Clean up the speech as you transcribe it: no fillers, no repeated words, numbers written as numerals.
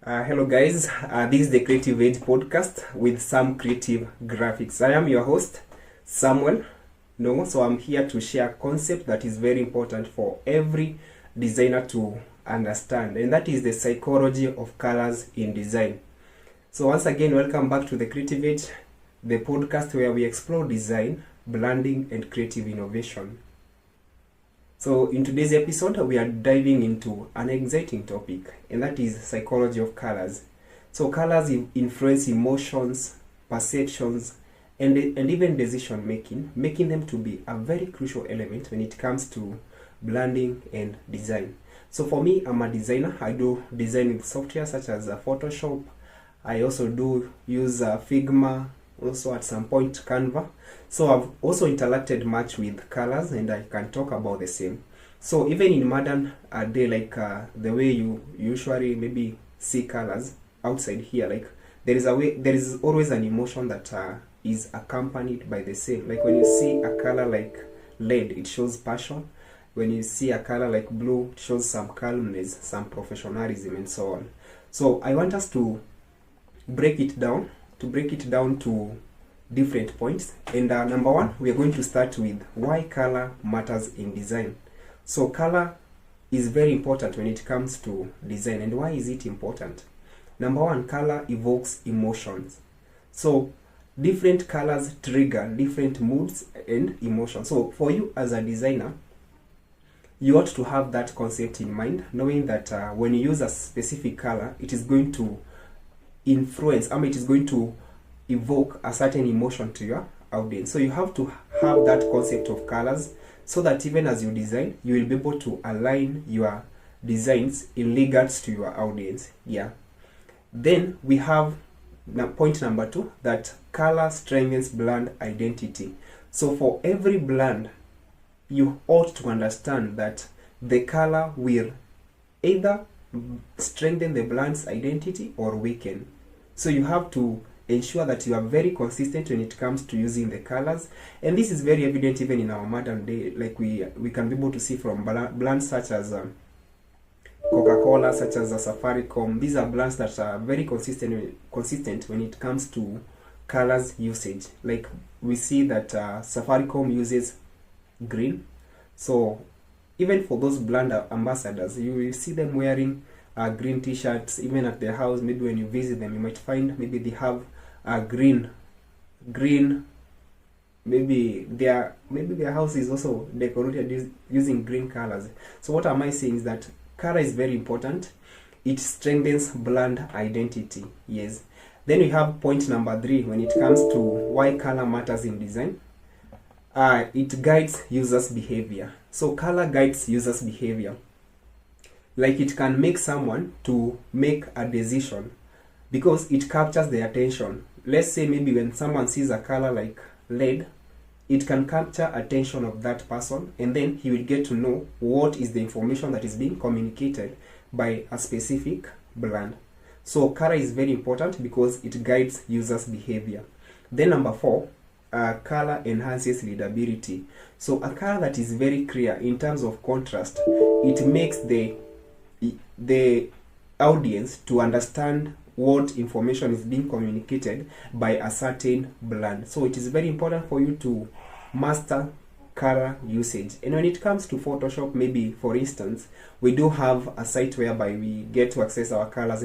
Hello guys, this is the Creative Age podcast with some creative graphics. I am your host, Samuel. So I'm here to share a concept that is very important for every designer to understand, and that is the psychology of colors in design. So once again, welcome back to the Creative Age, the podcast where we explore design, blending, and creative innovation. So in today's episode, we are diving into an exciting topic, and that is psychology of colors. So colors influence emotions, perceptions, and even decision making, making them to be a very crucial element when it comes to blending and design. So for me, I'm a designer. I do design with software such as Photoshop. I also do use Figma, also at some point Canva. So I've also interacted much with colors, and I can talk about the same. So even in modern day, like the way you usually maybe see colors outside here, like there is always an emotion that is accompanied by the same. Like when you see a color like red, it shows passion. When you see a color like blue, it shows some calmness, some professionalism, and so on. So I want us to break it down to different points. And number one, we are going to start with why color matters in design. So color is very important when it comes to design. And why is it important? Number one, color evokes emotions. So different colors trigger different moods and emotions. So for you as a designer, you ought to have that concept in mind, knowing that when you use a specific color, it is going to influence, it is going to evoke a certain emotion to your audience. So you have to have that concept of colors so that even as you design, you will be able to align your designs in regards to your audience. Then we have point number two, that color strengthens brand identity. So for every brand, you ought to understand that the color will either strengthen the brand's identity or weaken. So you have to ensure that you are very consistent when it comes to using the colors, and this is very evident even in our modern day. Like we can be able to see from brands such as Coca-Cola, such as Safaricom. These are brands that are very consistent when it comes to colors usage. Like we see that Safaricom uses green. So even for those brand ambassadors, you will see them wearing green t-shirts. Even at their house, maybe when you visit them, you might find maybe they have a green, maybe their house is also decorated using green colors. So what am I saying is that color is very important. It strengthens brand identity. Yes. Then we have point number three when it comes to why color matters in design. It guides users' behavior. So color guides users' behavior. Like it can make someone to make a decision because it captures their attention. Let's say maybe when someone sees a color like red, it can capture attention of that person, and then he will get to know what is the information that is being communicated by a specific brand. So color is very important because it guides users' behavior. Then number four, color enhances readability. So a color that is very clear in terms of contrast, it makes the audience to understand what information is being communicated by a certain brand. So it is very important for you to master color usage. And when it comes to Photoshop, maybe for instance, we do have a site whereby we get to access our colors